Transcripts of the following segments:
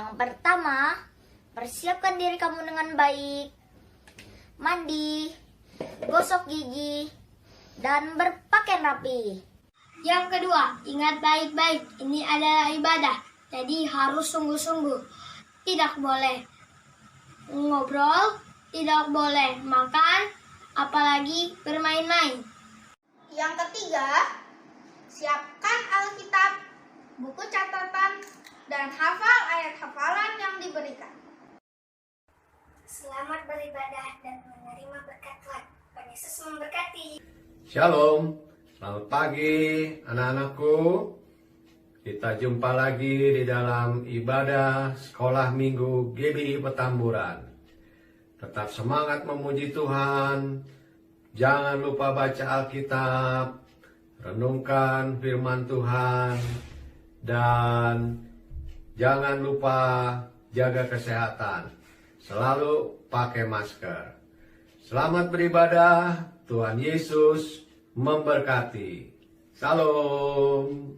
Yang pertama, persiapkan diri kamu dengan baik. Mandi, gosok gigi, dan berpakaian rapi. Yang kedua, ingat baik-baik, ini adalah ibadah, jadi harus sungguh-sungguh. Tidak boleh ngobrol, tidak boleh makan, apalagi bermain-main. Yang ketiga, siapkan Alkitab, buku catatan, dan hafal ayat hafalan yang diberikan. Selamat beribadah dan menerima berkat Tuhan. Tuhan Yesus memberkati. Shalom, selamat pagi anak-anakku. Kita jumpa lagi di dalam ibadah sekolah minggu GBI Petamburan. Tetap semangat memuji Tuhan. Jangan lupa baca Alkitab, renungkan firman Tuhan, dan jangan lupa jaga kesehatan. Selalu pakai masker. Selamat beribadah. Tuhan Yesus memberkati. Salam.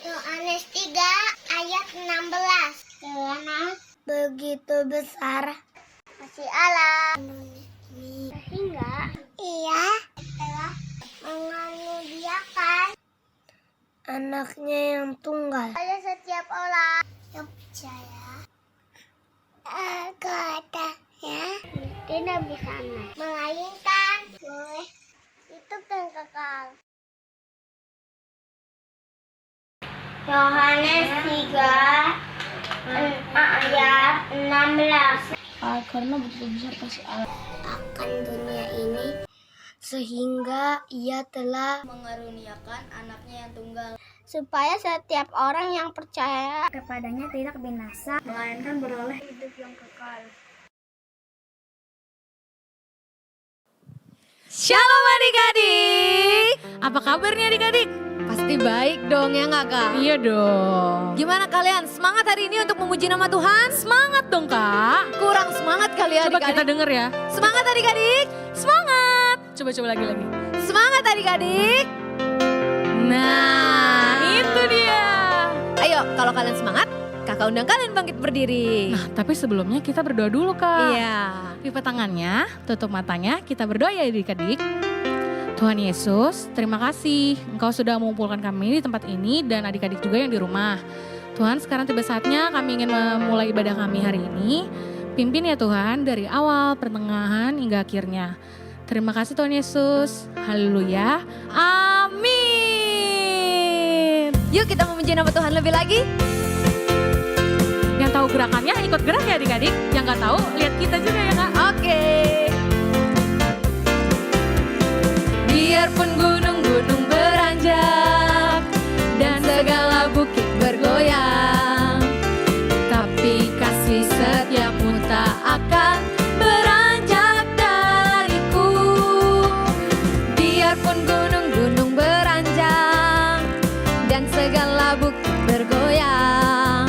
Yohanes 3 ayat 16. Karena begitu besar kasih Allah sehingga Ia telah mengaruniakan anaknya yang tunggal pada setiap orang yang percaya katanya tidak bisa melainkan oleh itu yang kekal. Yohanes 3 ayat 16. Karena begitu besar kasih Allah Akan dunia ini sehingga ia telah mengaruniakan anaknya yang tunggal, supaya setiap orang yang percaya kepadanya tidak binasa, melainkan beroleh hidup yang kekal. Shalom adik-adik. Apa kabarnya adik-adik? Pasti baik dong ya nggak kak? Iya dong. Gimana kalian? Semangat hari ini untuk memuji nama Tuhan? Semangat dong kak. Kurang semangat kali ya adik-adik. Coba kita denger ya. Semangat adik-adik. Semangat. Coba lagi. Semangat adik-adik. Nah itu dia. Ayo kalau kalian semangat, kakak undang kalian bangkit berdiri. Nah, tapi sebelumnya kita berdoa dulu, Kak. Iya. Lipat tangannya, tutup matanya, kita berdoa ya adik-adik. Tuhan Yesus, terima kasih Engkau sudah mengumpulkan kami di tempat ini dan adik-adik juga yang di rumah. Tuhan, sekarang tiba saatnya kami ingin memulai ibadah kami hari ini. Pimpin ya Tuhan dari awal, pertengahan, hingga akhirnya. Terima kasih Tuhan Yesus. Haleluya. Amin. Yuk kita memuji nama Tuhan lebih lagi. Yang tahu gerakannya ikut gerak ya adik-adik. Yang nggak tahu lihat kita juga ya Kak. Oke. Biarpun gunung-gunung beranjak dan segala bukit bergoyang, tapi kasih setiamu tak akan beranjak dariku. Biarpun gunung-gunung beranjak dan segala bukit bergoyang,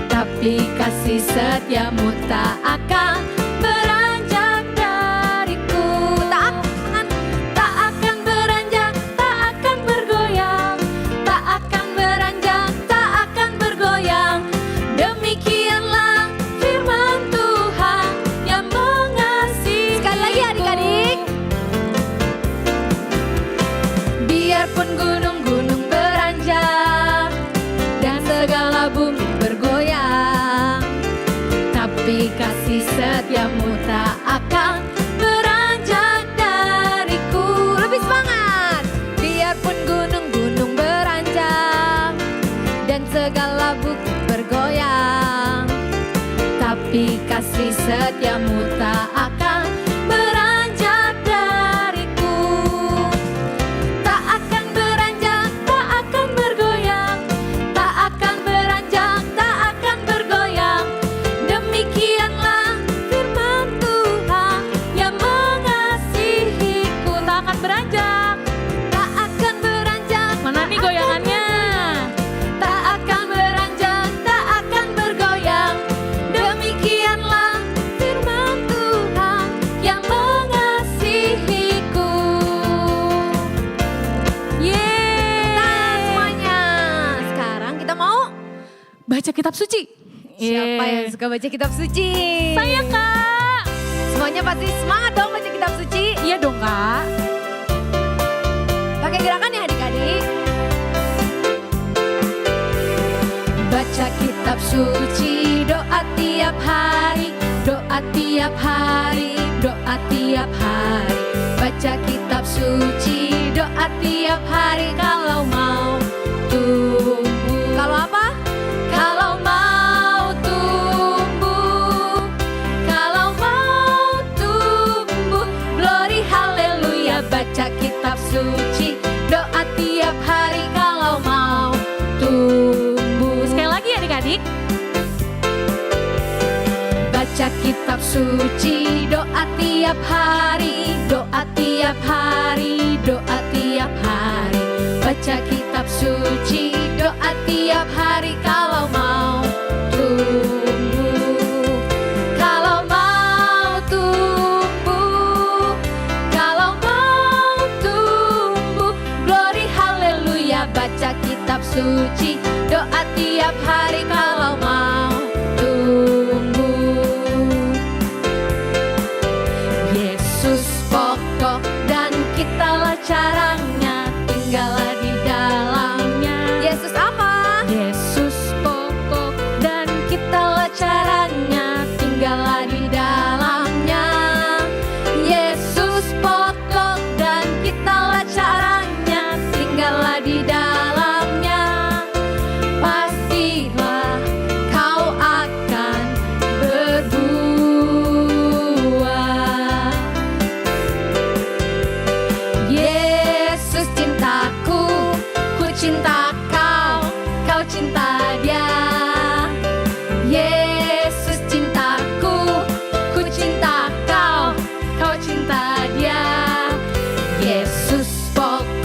tapi kasih setiamu tak akan beranjak dariku. Tak akan beranjak, tak akan bergoyang. Tak akan beranjak, tak akan bergoyang. Demikianlah firman Tuhan yang mengasihi. Sekali lagi adik-adik. Biarpun gunung-gunung beranjak dan segala bumi bergoyang, tapi kasih setiamu tak akan beranjak dariku. Lebih semangat. Biarpun gunung-gunung beranjak dan segala bukit bergoyang, tapi kasih setiamu tak akan beranjak dariku. Tak akan beranjak, tak akan bergoyang. Tak akan beranjak, tak akan bergoyang. Demikianlah firman Tuhan yang mengasihiku. Tak akan beranjak. Tak akan beranjak. Mana nih goyangannya? Tak akan beranjak, tak akan bergoyang. Demikianlah firman Tuhan yang mengasihiku. Yeay. Tahan semuanya. Sekarang kita mau. Baca kitab suci. Siapa Yeay. yang suka baca kitab suci? Saya Kak. Semuanya pasti semangat dong baca kitab suci. Iya dong Kak. Pakai gerakan ya adik-adik. Baca kitab suci, doa tiap hari, doa tiap hari, doa tiap hari. Baca kitab suci, doa tiap hari kalau mau tumbuh. Kalau apa? Kalau mau tumbuh, kalau mau tumbuh. Glory haleluya, baca kitab suci, doa tiap hari kalau mau tumbuh. Sekali lagi adik-adik. Baca kitab suci, doa tiap hari, doa tiap hari, doa tiap hari. Baca kitab suci, doa tiap hari kalau mau tumbuh. Kalau mau tumbuh, kalau mau tumbuh. Glory haleluya, baca kitab suci, doa tiap hari kalau mau tumbuh. Yesus pokok dan kitalah caranya, tinggallah di dalamnya. Yesus apa? Yesus pokok Dan kitalah caranya, tinggallah di dalamnya. Yesus pokok dan kitalah caranya, tinggallah di dalamnya.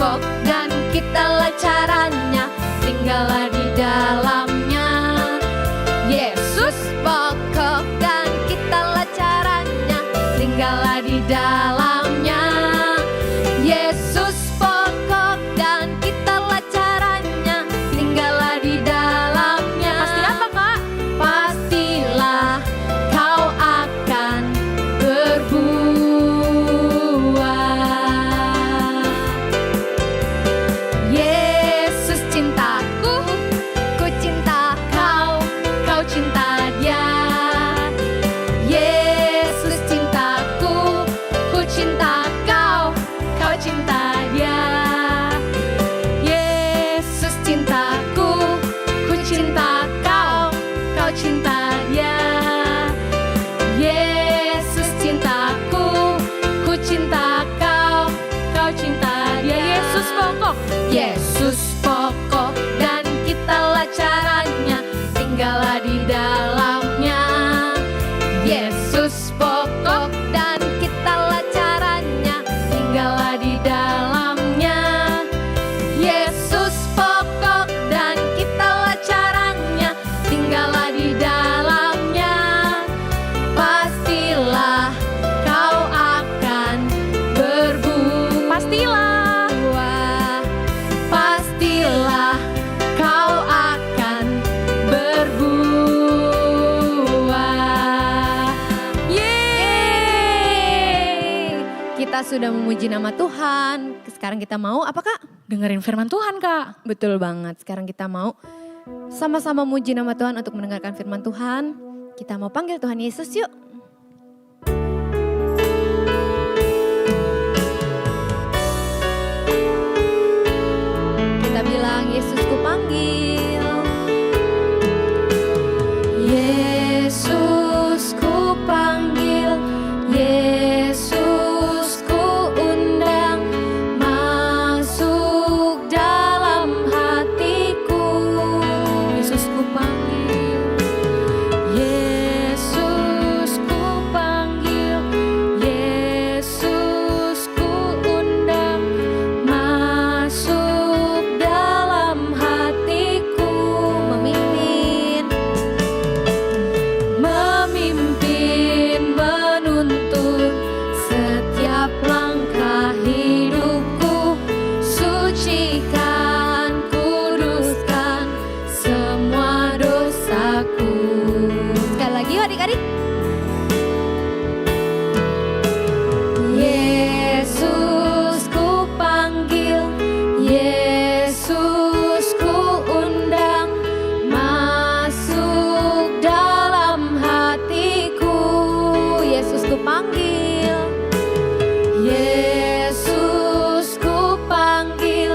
pokok dan kitalah caranya, tinggallah di dalamnya. Yesus pokok dan kitalah caranya, tinggallah di dalamnya. Yesus pokok dan kitalah caranya, tinggallah di dalamnya. Pasti apa, Kak? Pastilah kau akan berbuah. Yesus cintaku, ku cinta kau, kau cinta dia. Yesus cintaku, ku cinta kau, kau cinta dia. Yesus cintaku, ku cinta kau, kau cinta dia. Yesus cintaku, ku cinta kau, kau cinta dia. Yesus pokok. Yesus pokok dan kitalah caranya, tinggallah di dalamnya. Yesus pokok dan kitalah caranya, tinggallah di dalamnya. Yesus pokok dan kitalah caranya, tinggallah di dalamnya. Pastilah kau akan berbuah. Pastilah kau akan berbuah. Yeay! Kita sudah memuji nama Tuhan. Sekarang kita mau apa, Kak? Dengerin firman Tuhan, Kak. Betul banget. Sekarang kita mau sama-sama memuji nama Tuhan untuk mendengarkan firman Tuhan. Kita mau panggil Tuhan Yesus yuk. Kita bilang, Yesus ku panggil. Yesus ku panggil, Yesus ku undang, masuk dalam hatiku. Yesus ku panggil, Yesus ku panggil, Yesus ku undang, masuk dalam hatiku. Memimpin, memimpin, menuntun setiap langkah hidupku. Sucikan, kuduskan semua dosaku. Sekali lagi yuk adik-adik. Yesus ku panggil, Yesus ku undang, masuk dalam hatiku. Yesus ku panggil, Yesus ku panggil,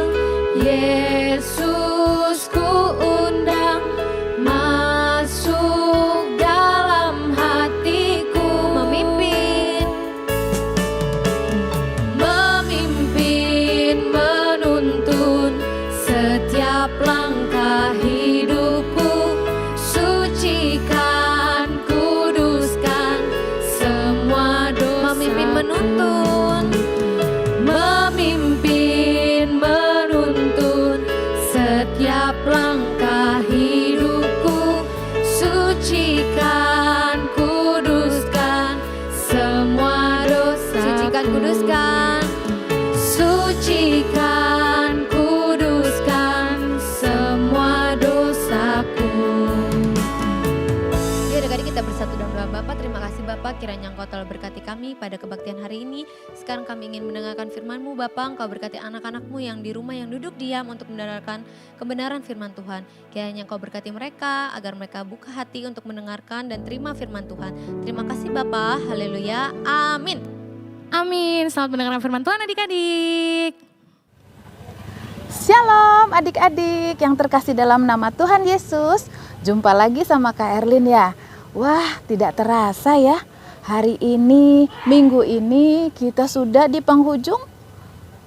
Yesus ku undang, masuk dalam hatiku. Memimpin, memimpin, menuntun setiap langkah hidupku. Sucikan, kuduskan semua dosa. Memimpin, menuntun, memimpin, menuntun setiap langkah hidupku. Sucikan, kuduskan semua dosa. Sucikan, kuduskan, sucikan, kuduskan semua dosaku. Ya adik-adik, kita bersatu dalam doa. Bapa, terima kasih Bapak, kiranya Engkau telah berkati kami pada kebaktian hari ini. Sekarang kami ingin mendengarkan firman-Mu Bapak. Engkau berkati anak-anak-Mu yang di rumah, yang duduk diam untuk mendengarkan kebenaran firman Tuhan. Kiranya Engkau berkati mereka agar mereka buka hati untuk mendengarkan dan terima firman Tuhan. Terima kasih Bapak, haleluya, amin. Amin. Selamat mendengarkan firman Tuhan adik-adik. Shalom adik-adik yang terkasih dalam nama Tuhan Yesus. Jumpa lagi sama Kak Erlin ya. Wah, tidak terasa ya. Hari ini, minggu ini kita sudah di penghujung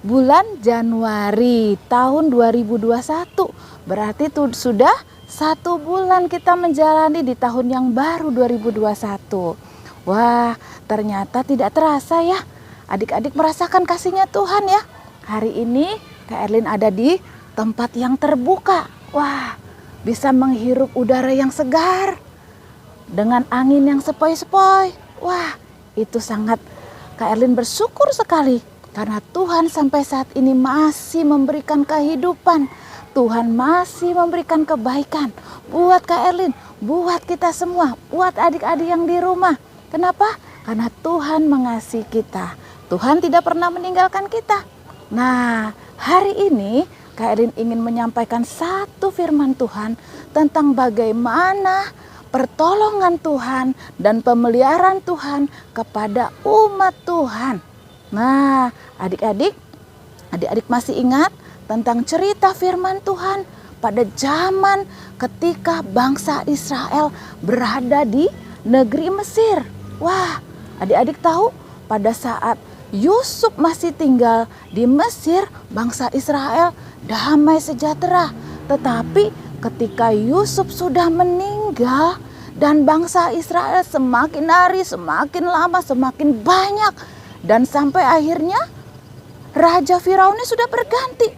bulan Januari tahun 2021. Berarti itu sudah 1 bulan kita menjalani di tahun yang baru 2021. Wah, ternyata tidak terasa ya. Adik-adik merasakan kasihnya Tuhan ya. Hari ini Kak Erlin ada di tempat yang terbuka. Wah, bisa menghirup udara yang segar dengan angin yang sepoi-sepoi. Wah, itu sangat Kak Erlin bersyukur sekali karena Tuhan sampai saat ini masih memberikan kehidupan. Tuhan masih memberikan kebaikan buat Kak Erlin, buat kita semua, buat adik-adik yang di rumah. Kenapa? Karena Tuhan mengasihi kita. Tuhan tidak pernah meninggalkan kita. Nah, hari ini Kak Erlin ingin menyampaikan satu firman Tuhan tentang bagaimana pertolongan Tuhan dan pemeliharaan Tuhan kepada umat Tuhan. Nah, adik-adik masih ingat tentang cerita firman Tuhan pada zaman ketika bangsa Israel berada di negeri Mesir. Wah, adik-adik tahu pada saat Yusuf masih tinggal di Mesir, bangsa Israel damai sejahtera. Tetapi ketika Yusuf sudah meninggal dan bangsa Israel semakin hari semakin lama semakin banyak, dan sampai akhirnya Raja Firaun ini sudah berganti.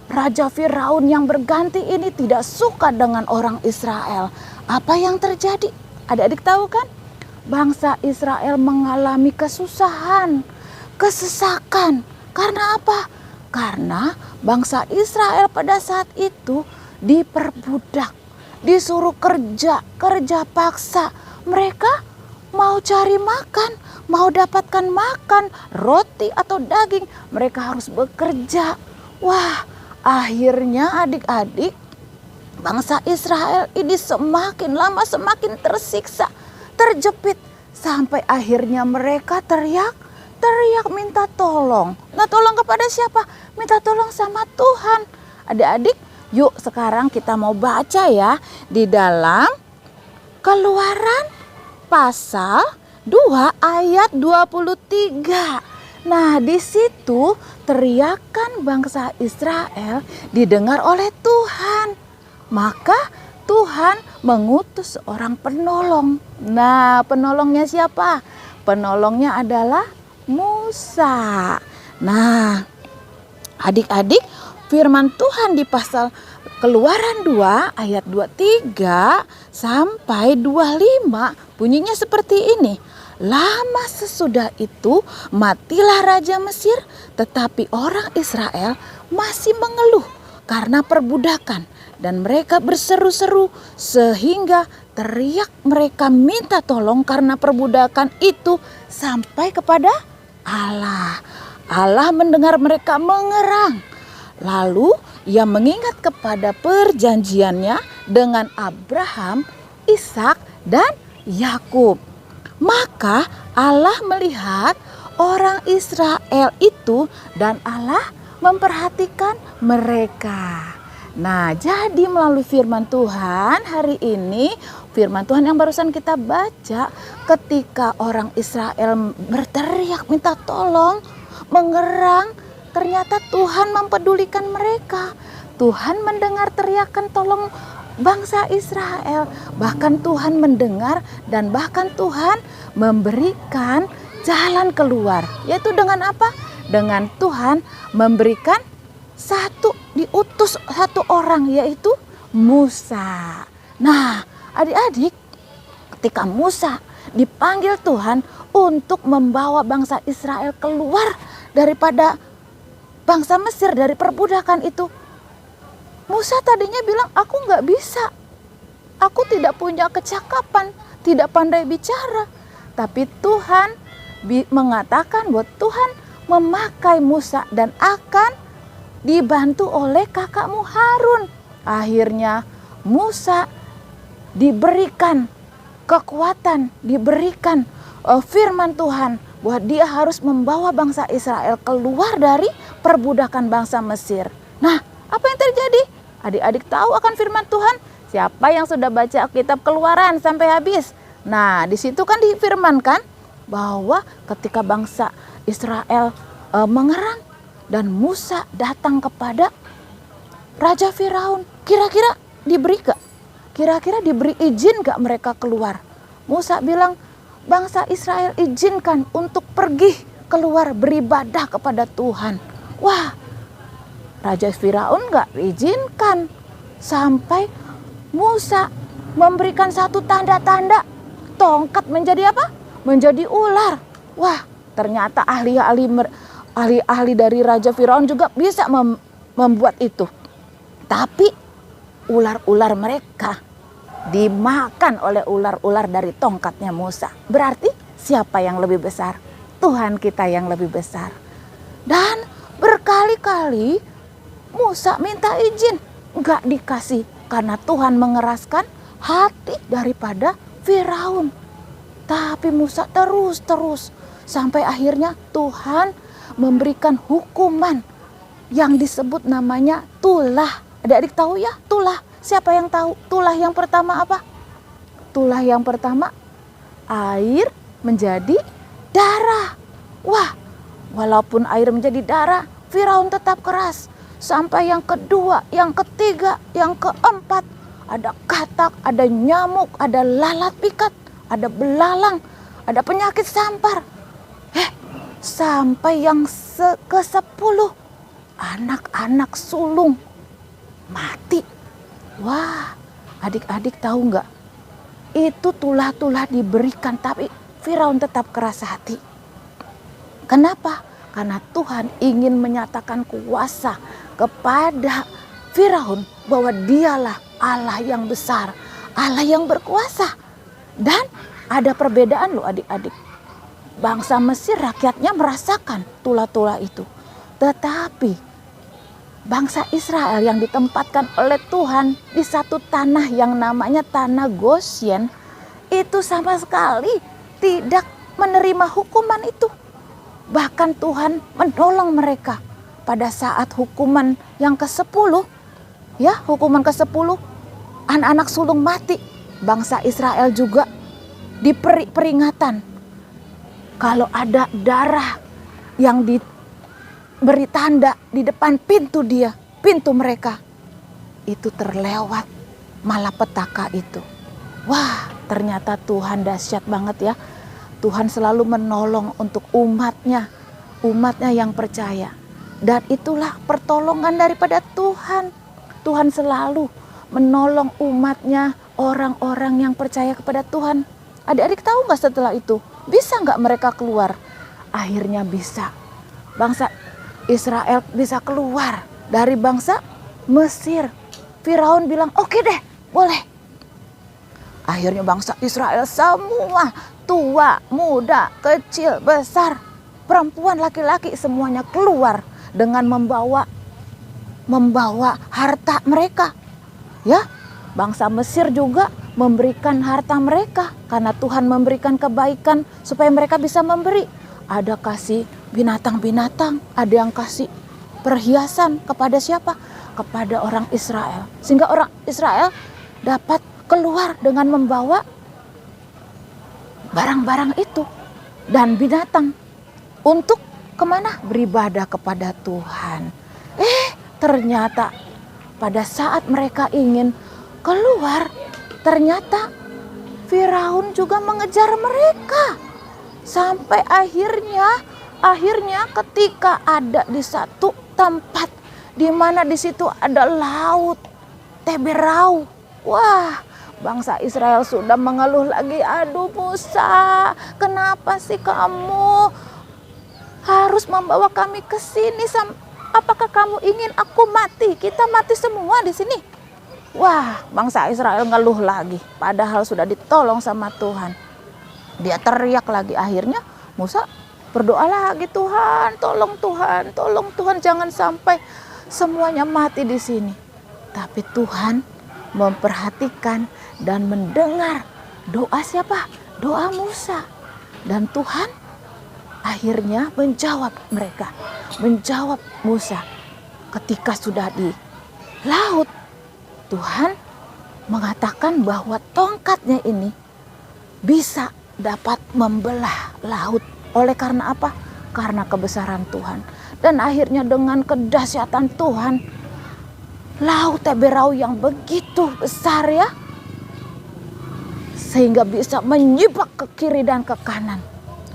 Raja Firaun yang berganti ini tidak suka dengan orang Israel. Apa yang terjadi? Adik-adik tahu kan? Bangsa Israel mengalami kesusahan, kesesakan. Karena apa? Karena bangsa Israel pada saat itu diperbudak, disuruh kerja paksa. Mereka mau cari makan, mau dapatkan makan, roti atau daging, mereka harus bekerja. Wah, akhirnya adik-adik, bangsa Israel ini semakin lama semakin tersiksa, terjepit. Sampai akhirnya mereka teriak minta tolong. Nah, tolong kepada siapa? Minta tolong sama Tuhan. Adik-adik, yuk sekarang kita mau baca ya di dalam Keluaran pasal 2 ayat 23. Nah, di situ teriakan bangsa Israel didengar oleh Tuhan. Maka Tuhan mengutus seorang penolong. Nah, penolongnya siapa? Penolongnya adalah Musa. Nah, adik-adik, firman Tuhan di pasal Keluaran 2 ayat 23 sampai 25 bunyinya seperti ini. Lama sesudah itu matilah Raja Mesir, tetapi orang Israel masih mengeluh karena perbudakan. Dan mereka berseru-seru sehingga teriak mereka minta tolong karena perbudakan itu sampai kepada Allah. Allah mendengar mereka mengerang. Lalu ia mengingat kepada perjanjiannya dengan Abraham, Ishak, dan Yakub. Maka Allah melihat orang Israel itu dan Allah memperhatikan mereka. Nah, jadi melalui firman Tuhan hari ini, firman Tuhan yang barusan kita baca, ketika orang Israel berteriak minta tolong, mengerang, ternyata Tuhan mempedulikan mereka. Tuhan mendengar teriakan tolong bangsa Israel. Bahkan Tuhan mendengar dan bahkan Tuhan memberikan jalan keluar. Yaitu dengan apa? Dengan Tuhan memberikan diutus satu orang, yaitu Musa. Nah, adik-adik, ketika Musa dipanggil Tuhan untuk membawa bangsa Israel keluar daripada bangsa Mesir dari perbudakan itu, Musa tadinya bilang, aku nggak bisa, aku tidak punya kecakapan, tidak pandai bicara. Tapi Tuhan mengatakan bahwa Tuhan memakai Musa dan akan dibantu oleh kakakmu Harun. Akhirnya Musa diberikan kekuatan, diberikan firman Tuhan bahwa dia harus membawa bangsa Israel keluar dari perbudakan bangsa Mesir. Nah, apa yang terjadi? Adik-adik tahu akan firman Tuhan? Siapa yang sudah baca kitab Keluaran sampai habis? Nah, di situ kan difirmankan bahwa ketika bangsa Israel mengerang dan Musa datang kepada Raja Firaun, kira-kira diberi gak? Kira-kira diberi izin gak mereka keluar? Musa bilang, bangsa Israel izinkan untuk pergi keluar beribadah kepada Tuhan. Wah, Raja Firaun nggak izinkan sampai Musa memberikan satu tanda-tanda tongkat menjadi apa? Menjadi ular. Wah, ternyata ahli-ahli dari Raja Firaun juga bisa membuat itu. Tapi ular-ular mereka dimakan oleh ular-ular dari tongkatnya Musa. Berarti siapa yang lebih besar? Tuhan kita yang lebih besar. Dan berkali-kali Musa minta izin, nggak dikasih karena Tuhan mengeraskan hati daripada Firaun. Tapi Musa terus sampai akhirnya Tuhan memberikan hukuman yang disebut namanya tulah. Adik-adik tahu ya tulah? Siapa yang tahu? Tulah yang pertama apa? Tulah yang pertama air menjadi darah. Wah, walaupun air menjadi darah, Firaun tetap keras. Sampai yang kedua, yang ketiga, yang keempat, ada katak, ada nyamuk, ada lalat pikat, ada belalang, ada penyakit sampar. Sampai yang ke-10, anak-anak sulung mati. Wah, adik-adik tahu nggak? Itu tulah-tulah diberikan, tapi Firaun tetap keras hati. Kenapa? Karena Tuhan ingin menyatakan kuasa kepada Firaun bahwa dialah Allah yang besar, Allah yang berkuasa. Dan ada perbedaan loh adik-adik. Bangsa Mesir rakyatnya merasakan tulah-tulah itu. Tetapi bangsa Israel yang ditempatkan oleh Tuhan di satu tanah yang namanya tanah Gosyen itu sama sekali tidak menerima hukuman itu. Bahkan Tuhan menolong mereka pada saat hukuman yang ke-10, ya hukuman ke-10, anak-anak sulung mati. Bangsa Israel juga diberi peringatan kalau ada darah yang diberi tanda di depan pintu mereka, itu terlewat malapetaka itu. Wah, ternyata Tuhan dahsyat banget ya. Tuhan selalu menolong untuk umatnya yang percaya. Dan itulah pertolongan daripada Tuhan. Tuhan selalu menolong umatnya, orang-orang yang percaya kepada Tuhan. Adik-adik tahu nggak setelah itu? Bisa nggak mereka keluar? Akhirnya bisa. Bangsa Israel bisa keluar dari bangsa Mesir. Firaun bilang, oke deh, boleh. Akhirnya bangsa Israel semua, tua, muda, kecil, besar, perempuan, laki-laki, semuanya keluar dengan membawa harta mereka. Ya, bangsa Mesir juga memberikan harta mereka karena Tuhan memberikan kebaikan supaya mereka bisa memberi. Ada kasih binatang-binatang, ada yang kasih perhiasan kepada siapa? Kepada orang Israel. Sehingga orang Israel dapat keluar dengan membawa barang-barang itu dan binatang untuk kemana? Beribadah kepada Tuhan. Ternyata pada saat mereka ingin keluar, ternyata Firaun juga mengejar mereka. Sampai akhirnya ketika ada di satu tempat di mana di situ ada laut Teberau. Wah, bangsa Israel sudah mengeluh lagi. Aduh Musa, kenapa sih kamu harus membawa kami ke sini? Apakah kamu ingin aku mati? Kita mati semua di sini. Wah, bangsa Israel ngeluh lagi. Padahal sudah ditolong sama Tuhan. Dia teriak lagi. Akhirnya Musa berdoa lagi, Tuhan, tolong Tuhan, jangan sampai semuanya mati di sini. Tapi Tuhan memperhatikan dan mendengar doa siapa? Doa Musa. Dan Tuhan akhirnya menjawab mereka, menjawab Musa. Ketika sudah di laut, Tuhan mengatakan bahwa tongkatnya ini bisa dapat membelah laut. Oleh karena apa? Karena kebesaran Tuhan. Dan akhirnya dengan kedahsyatan Tuhan, laut Teberau yang begitu besar ya, sehingga bisa menyibak ke kiri dan ke kanan.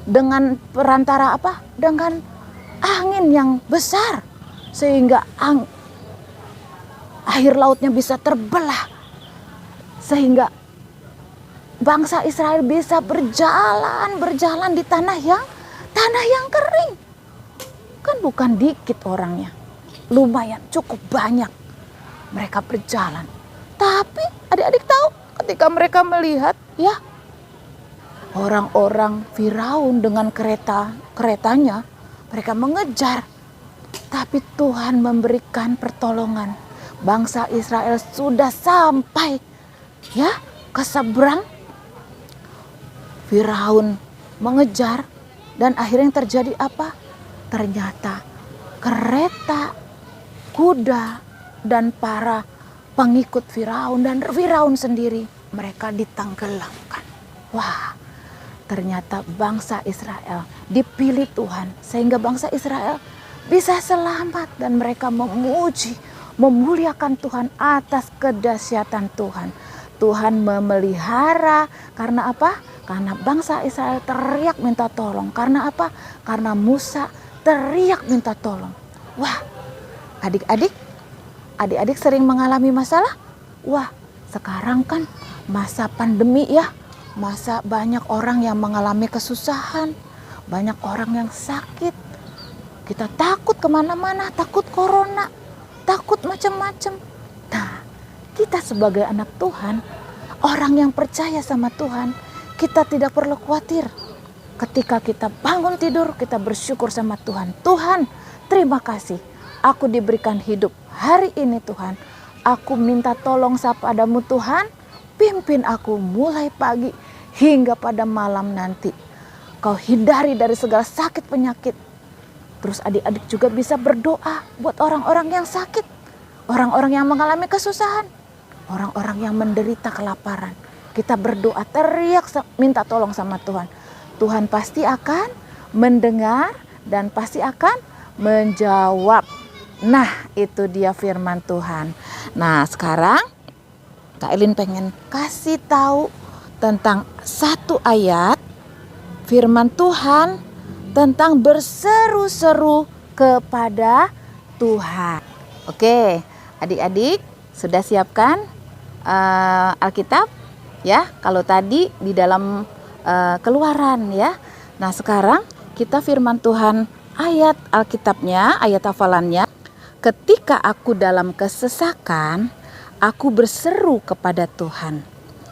Dengan perantara apa? Dengan angin yang besar. Sehingga air lautnya bisa terbelah sehingga bangsa Israel bisa berjalan di tanah yang kering. Kan bukan dikit orangnya, lumayan cukup banyak mereka berjalan. Tapi adik-adik tahu ketika mereka melihat ya orang-orang Firaun dengan keretanya mereka mengejar. Tapi Tuhan memberikan pertolongan. Bangsa Israel sudah sampai ya ke seberang. Firaun mengejar dan akhirnya yang terjadi apa? Ternyata kereta, kuda dan para pengikut Firaun dan Firaun sendiri mereka ditenggelamkan. Wah, ternyata bangsa Israel dipilih Tuhan sehingga bangsa Israel bisa selamat dan mereka memuji, memuliakan Tuhan atas kedahsyatan Tuhan. Tuhan memelihara karena apa? Karena bangsa Israel teriak minta tolong. Karena apa? Karena Musa teriak minta tolong. Wah, adik-adik sering mengalami masalah? Wah, sekarang kan masa pandemi ya. Masa banyak orang yang mengalami kesusahan. Banyak orang yang sakit. Kita takut kemana-mana, takut corona, takut macam-macam. Nah, kita sebagai anak Tuhan, orang yang percaya sama Tuhan, kita tidak perlu khawatir. Ketika kita bangun tidur, kita bersyukur sama Tuhan. Tuhan, terima kasih. Aku diberikan hidup hari ini Tuhan. Aku minta tolong padamu Tuhan. Pimpin aku mulai pagi hingga pada malam nanti. Kau hindari dari segala sakit penyakit. Terus adik-adik juga bisa berdoa buat orang-orang yang sakit. Orang-orang yang mengalami kesusahan. Orang-orang yang menderita kelaparan. Kita berdoa, teriak, minta tolong sama Tuhan. Tuhan pasti akan mendengar dan pasti akan menjawab. Nah, itu dia firman Tuhan. Nah, sekarang Kak Elin pengen kasih tahu tentang satu ayat firman Tuhan tentang berseru-seru kepada Tuhan. Oke, adik-adik sudah siapkan Alkitab ya? Kalau tadi di dalam Keluaran ya. Nah, sekarang kita firman Tuhan ayat Alkitabnya, ayat hafalannya. Ketika aku dalam kesesakan, aku berseru kepada Tuhan.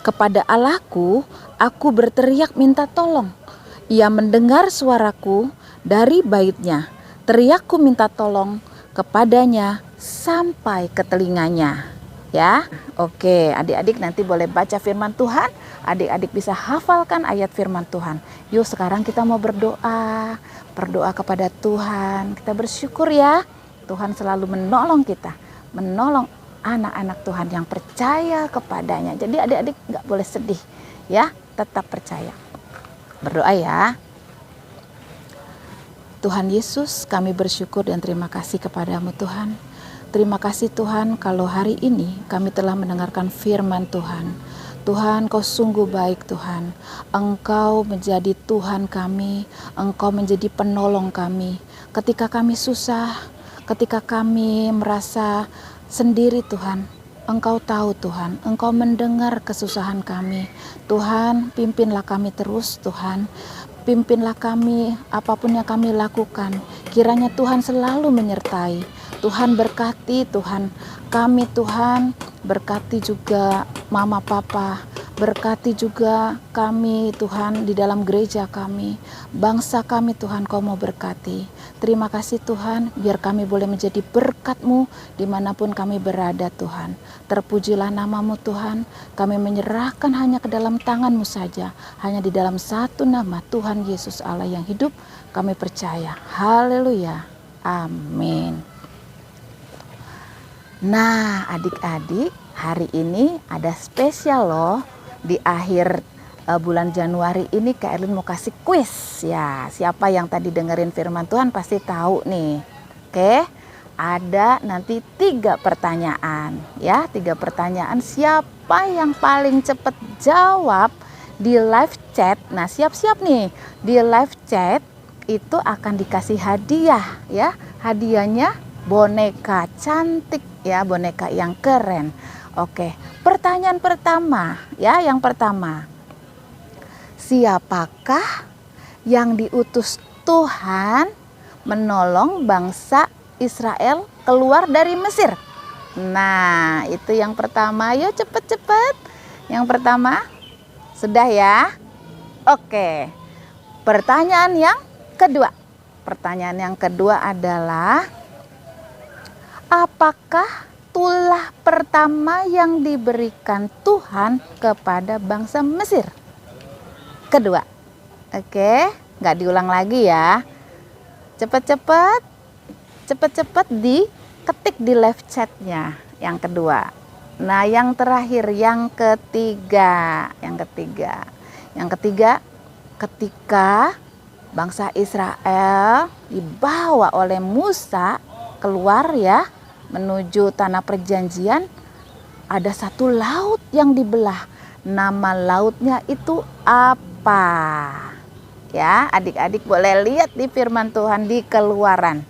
Kepada Allahku, aku berteriak minta tolong. Ia mendengar suaraku dari baitnya. Teriakku minta tolong kepadanya sampai ke telinganya. Ya, oke, adik-adik nanti boleh baca firman Tuhan. Adik-adik bisa hafalkan ayat firman Tuhan. Yuk sekarang kita mau berdoa. Berdoa kepada Tuhan. Kita bersyukur ya. Tuhan selalu menolong kita. Menolong anak-anak Tuhan yang percaya kepadanya. Jadi adik-adik gak boleh sedih ya. Tetap percaya. Berdoa ya. Tuhan Yesus, kami bersyukur dan terima kasih kepadamu Tuhan. Terima kasih Tuhan kalau hari ini kami telah mendengarkan firman Tuhan. Tuhan, Kau sungguh baik Tuhan. Engkau menjadi Tuhan kami. Engkau menjadi penolong kami. Ketika kami susah, ketika kami merasa sendiri Tuhan, Engkau tahu Tuhan, Engkau mendengar kesusahan kami. Tuhan, pimpinlah kami terus Tuhan. Pimpinlah kami apapun yang kami lakukan. Kiranya Tuhan selalu menyertai. Tuhan berkati Tuhan kami Tuhan. Berkati juga mama papa. Berkati juga kami Tuhan di dalam gereja kami. Bangsa kami Tuhan Kau mau berkati. Terima kasih Tuhan, biar kami boleh menjadi berkat-Mu dimanapun kami berada Tuhan. Terpujilah nama-Mu Tuhan, kami menyerahkan hanya ke dalam tangan-Mu saja. Hanya di dalam satu nama Tuhan Yesus Allah yang hidup kami percaya. Haleluya, amin. Nah adik-adik, hari ini ada spesial loh. Di akhir bulan Januari ini Kak Erlin mau kasih kuis ya. Siapa yang tadi dengerin firman Tuhan pasti tahu nih. Oke, ada nanti 3 pertanyaan ya. 3 pertanyaan, siapa yang paling cepat jawab di live chat. Nah siap-siap nih, di live chat itu akan dikasih hadiah ya. Hadiahnya boneka cantik ya, boneka yang keren. Oke, pertanyaan pertama ya, yang pertama. Siapakah yang diutus Tuhan menolong bangsa Israel keluar dari Mesir? Nah, itu yang pertama. Ayo cepet-cepet. Yang pertama, sudah ya? Oke. Pertanyaan yang kedua. Pertanyaan yang kedua adalah, apakah tulah pertama yang diberikan Tuhan kepada bangsa Mesir? Kedua. Oke, nggak diulang lagi ya. Cepet-cepet, cepet-cepet diketik di live chatnya yang kedua. Nah, yang terakhir, yang ketiga. Yang ketiga, ketika bangsa Israel dibawa oleh Musa keluar ya, menuju tanah perjanjian, ada satu laut yang dibelah. Nama lautnya itu apa? Ya, adik-adik boleh lihat di firman Tuhan di Keluaran.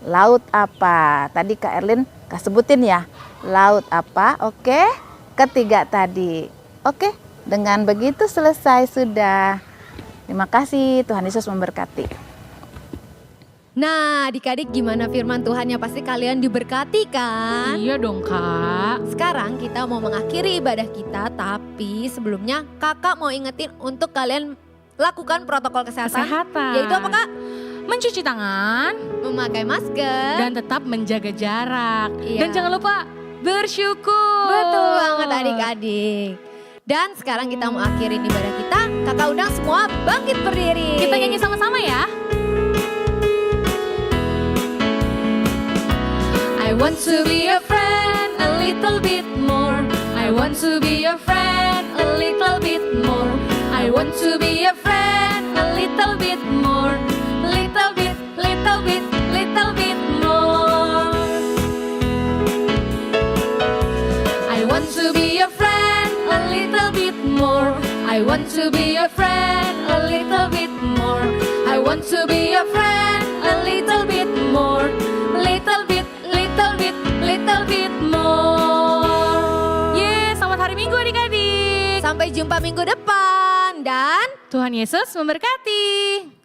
Laut apa? Tadi Kak Erlin sebutin ya. Laut apa? Oke. Ketiga tadi. Oke, dengan begitu selesai sudah. Terima kasih, Tuhan Yesus memberkati. Nah, adik-adik gimana firman Tuhannya? Pasti kalian diberkati kan? Iya dong Kak. Sekarang kita mau mengakhiri ibadah kita, tapi sebelumnya kakak mau ingetin untuk kalian lakukan protokol kesehatan. Yaitu apa Kak? Mencuci tangan, Memakai masker. dan tetap menjaga jarak. Iya. Dan jangan lupa bersyukur. Betul banget adik-adik. Dan sekarang kita mau akhirin ibadah kita. Kakak undang semua bangkit berdiri. Kita nyanyi sama-sama ya. I want to be your friend a little bit more. I want to be your friend a little bit more. I want to be your friend a little bit more. Little bit, little bit, little bit more. I want to be your friend a little bit more. I want to be your friend a little bit more. I want to be your friend a little bit more. Little bit, little bit, little bit more. Selamat hari Minggu adik-adik. Sampai jumpa minggu depan. Dan Tuhan Yesus memberkati.